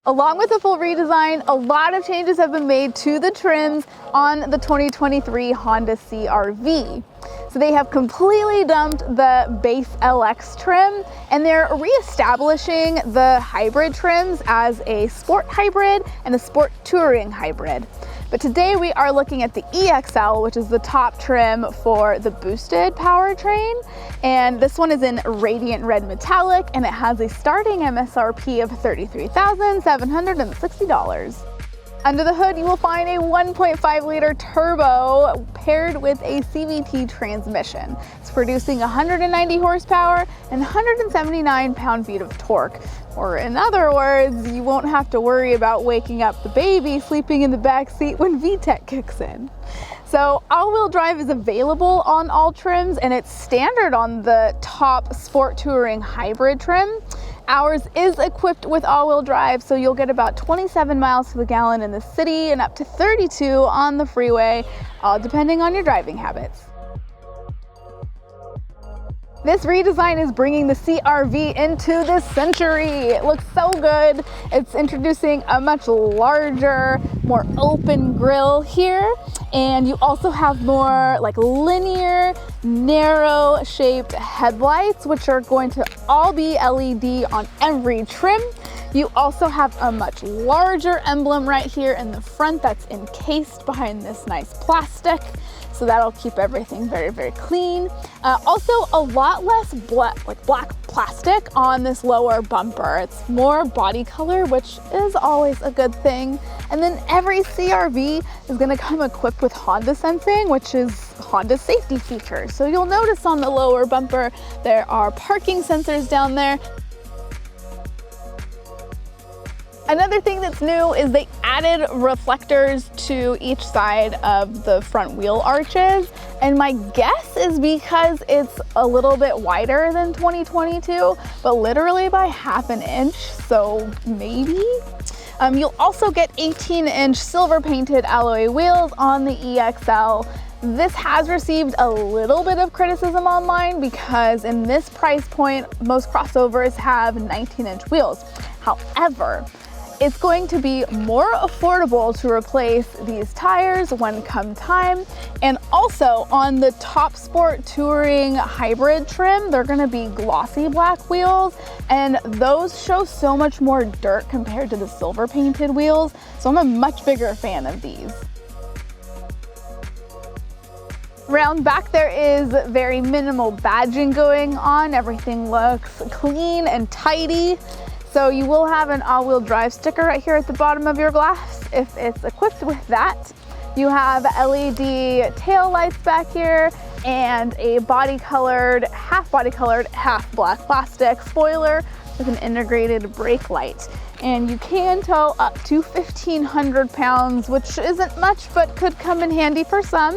Along with the full redesign, a lot of changes have been made to the trims on the 2023 Honda CR-V. So they have completely dumped the base LX trim and they're reestablishing the hybrid trims as a sport hybrid and a sport touring hybrid. But today we are looking at the EXL, which is the top trim for the boosted powertrain. And this one is in radiant red metallic and it has a starting MSRP of $33,760. Under the hood, you will find a 1.5 liter turbo paired with a CVT transmission. It's producing 190 horsepower and 179 pound-feet of torque. Or in other words, you won't have to worry about waking up the baby sleeping in the back seat when VTEC kicks in. So all-wheel drive is available on all trims and it's standard on the top sport touring hybrid trim. Ours is equipped with all-wheel drive, so you'll get about 27 miles to the gallon in the city and up to 32 on the freeway, all depending on your driving habits. This redesign is bringing the CR-V into this century. It looks so good. It's introducing a much larger, more open grille here. And you also have more like linear, narrow shaped headlights, which are going to all be LED on every trim. You also have a much larger emblem right here in the front that's encased behind this nice plastic. So that'll keep everything very, very clean. Also a lot less black plastic on this lower bumper. It's more body color, which is always a good thing. And then every CR-V is gonna come equipped with Honda sensing, which is Honda's safety feature. So you'll notice on the lower bumper, there are parking sensors down there. Another thing that's new is they added reflectors to each side of the front wheel arches. And my guess is because it's a little bit wider than 2022, but literally by ½ an inch, so maybe. You'll also get 18-inch silver painted alloy wheels on the EXL. This has received a little bit of criticism online because in this price point, most crossovers have 19-inch wheels. However, it's going to be more affordable to replace these tires when come time. And also on the top sport touring hybrid trim, they're gonna be glossy black wheels and those show so much more dirt compared to the silver painted wheels. So I'm a much bigger fan of these. Round back there is very minimal badging going on. Everything looks clean and tidy. So you will have an all-wheel drive sticker right here at the bottom of your glass if it's equipped with that. You have LED tail lights back here and a half body colored, half black plastic spoiler with an integrated brake light. And you can tow up to 1,500 pounds, which isn't much, but could come in handy for some.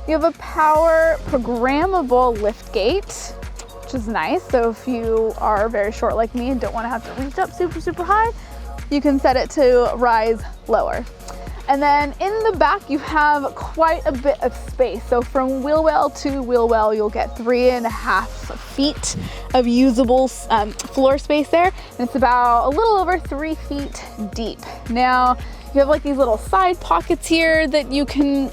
You have a power programmable lift gate, which is nice. So if you are very short like me and don't want to have to reach up super high, you can set it to rise lower. And then in the back, you have quite a bit of space. So from wheel well to wheel well, you'll get 3.5 feet of usable floor space there. And it's about a little over 3 feet deep. Now, you have like these little side pockets here that you can,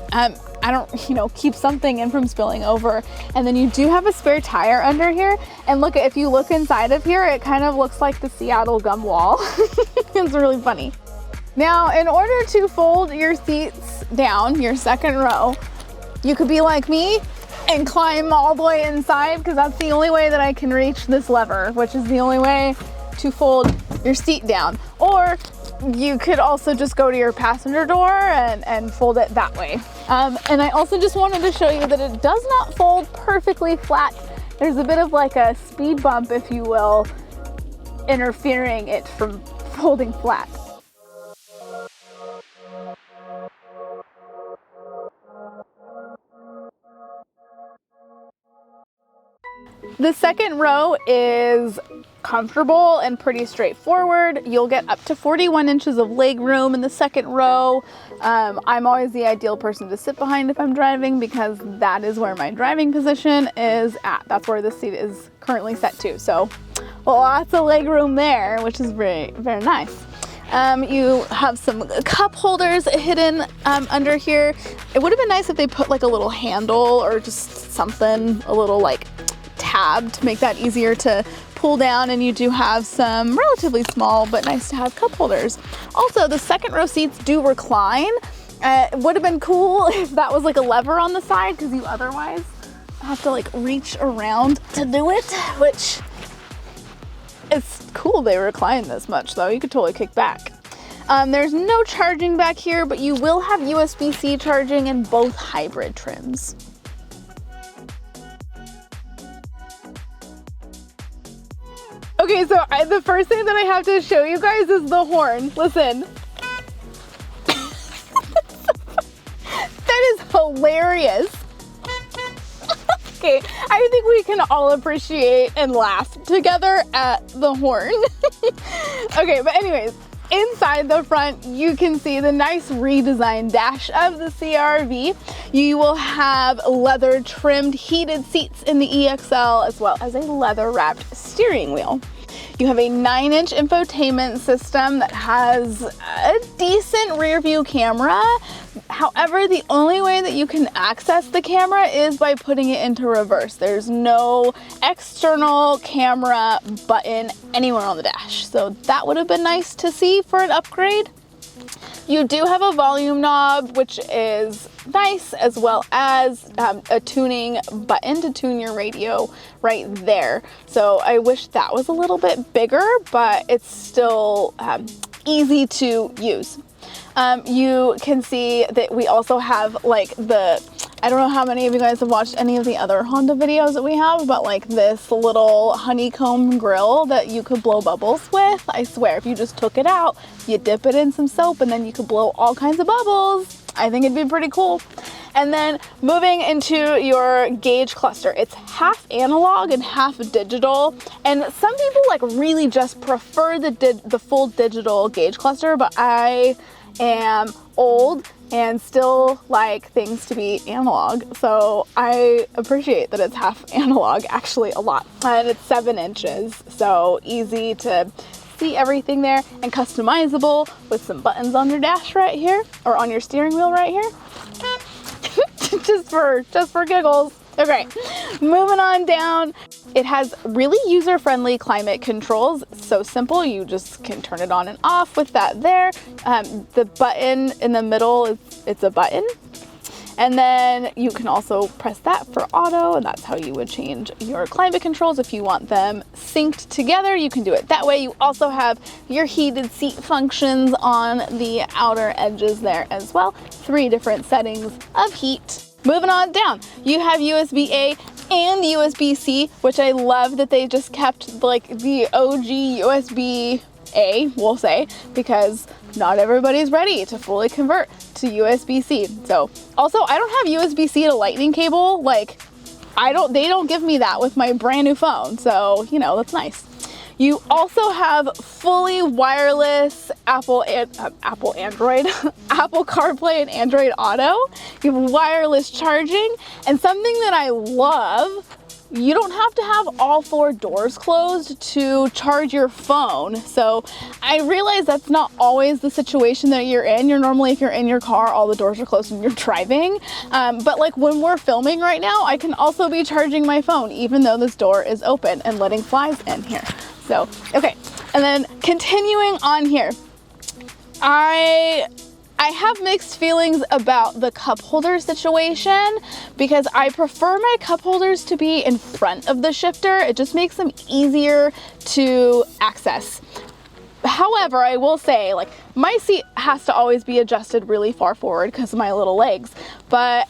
keep something in from spilling over. And then you do have a spare tire under here. And look, if you look inside of here, it kind of looks like the Seattle gum wall. It's really funny. Now, in order to fold your seats down, your second row, you could be like me and climb all the way inside because that's the only way that I can reach this lever, which is the only way to fold your seat down. Or you could also just go to your passenger door and fold it that way. And I also just wanted to show you that it does not fold perfectly flat. There's a bit of like a speed bump, if you will, interfering it from folding flat. The second row is comfortable and pretty straightforward. You'll get up to 41 inches of leg room in the second row. I'm always the ideal person to sit behind if I'm driving because that is where my driving position is at. That's where the seat is currently set to. So lots of leg room there, which is very, very nice. You have some cup holders hidden under here. It would have been nice if they put like a little handle or just something, a little like tab to make that easier to pull down, and you do have some relatively small but nice to have cup holders. Also, the second row seats do recline. It would have been cool if that was like a lever on the side, because you otherwise have to like reach around to do it, which it's cool they recline this much though. You could totally kick back. There's no charging back here, but you will have USB-C charging in both hybrid trims. Okay, so the first thing that I have to show you guys is the horn. Listen. That is hilarious. Okay, I think we can all appreciate and laugh together at the horn. Okay, but anyways, inside the front, you can see the nice redesigned dash of the CR-V. You will have leather trimmed heated seats in the EXL, as well as a leather wrapped steering wheel. You have a 9-inch infotainment system that has a decent rear view camera. However, the only way that you can access the camera is by putting it into reverse. There's no external camera button anywhere on the dash. So that would have been nice to see for an upgrade. You do have a volume knob, which is nice, as well as a tuning button to tune your radio right there. So I wish that was a little bit bigger, but it's still easy to use. You can see that we also have like I don't know how many of you guys have watched any of the other Honda videos that we have, but like this little honeycomb grill that you could blow bubbles with. I swear, if you just took it out, you dip it in some soap, and then you could blow all kinds of bubbles. I think it'd be pretty cool. And then moving into your gauge cluster, it's half analog and half digital. And some people like really just prefer the full digital gauge cluster, but I am old and still like things to be analog. So I appreciate that it's half analog, actually a lot. And it's 7 inches, so easy to see everything there, and customizable with some buttons on your dash right here, or on your steering wheel right here. just for giggles. Okay, moving on down. It has really user-friendly climate controls. So simple, you just can turn it on and off with that there. The button in the middle, it's a button. And then you can also press that for auto, and that's how you would change your climate controls. If you want them synced together, you can do it that way. You also have your heated seat functions on the outer edges there as well. 3 different settings of heat. Moving on down, you have USB-A and USB-C, which I love that they just kept like the OG USB-A, we'll say, because not everybody's ready to fully convert to USB-C. So also, I don't have USB-C to lightning cable. Like they don't give me that with my brand new phone. So, you know, that's nice. You also have fully wireless Apple Android, Apple CarPlay and Android Auto. You have wireless charging, and something that I love, you don't have to have all 4 doors closed to charge your phone. So I realize that's not always the situation that you're in. Normally, if you're in your car, all the doors are closed and you're driving. But like when we're filming right now, I can also be charging my phone, even though this door is open, and letting flies in here. So, okay, and then continuing on here, I have mixed feelings about the cup holder situation, because I prefer my cup holders to be in front of the shifter. It just makes them easier to access. However, I will say, like, my seat has to always be adjusted really far forward because of my little legs.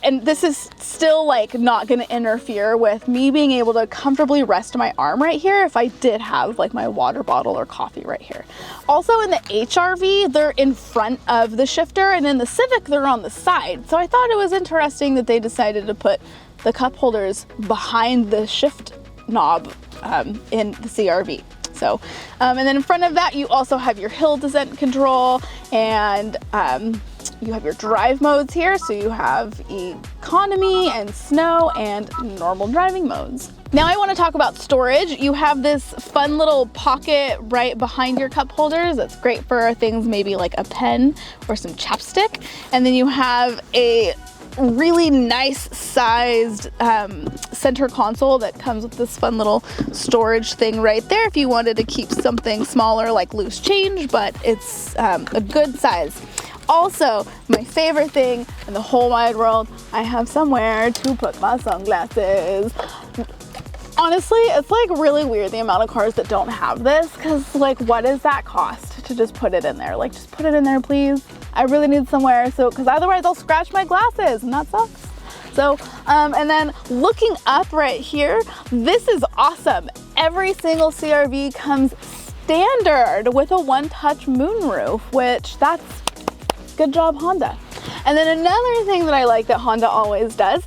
And this is still like not gonna interfere with me being able to comfortably rest my arm right here if I did have like my water bottle or coffee right here. Also in the HR-V, they're in front of the shifter, and in the Civic, they're on the side. So I thought it was interesting that they decided to put the cup holders behind the shift knob in the CR-V. So, and then in front of that, you also have your hill descent control, and you have your drive modes here. So you have economy and snow and normal driving modes. Now I want to talk about storage. You have this fun little pocket right behind your cup holders. That's great for things maybe like a pen or some chapstick. And then you have a really nice sized center console that comes with this fun little storage thing right there if you wanted to keep something smaller like loose change, but it's a good size. Also, my favorite thing in the whole wide world, I have somewhere to put my sunglasses. Honestly, it's like really weird the amount of cars that don't have this, because like what does that cost to just put it in there? Like just put it in there, please. I really need somewhere, so because otherwise I'll scratch my glasses and that sucks. So, and then looking up right here, this is awesome. Every single CRV comes standard with a one-touch moonroof, which that's good job, Honda. And then another thing that I like that Honda always does,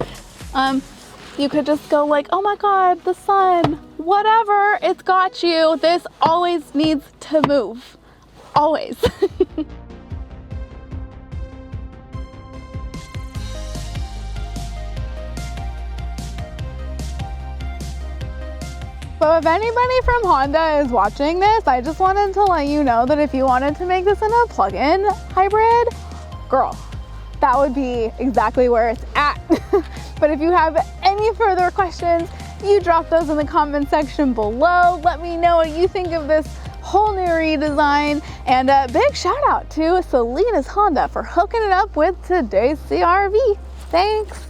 you could just go like, oh my God, the sun, whatever, it's got you. This always needs to move, always. So if anybody from Honda is watching this, I just wanted to let you know that if you wanted to make this in a plug-in hybrid, girl, that would be exactly where it's at. But if you have any further questions, you drop those in the comment section below. Let me know what you think of this whole new redesign. And a big shout out to Selena's Honda for hooking it up with today's CRV. Thanks.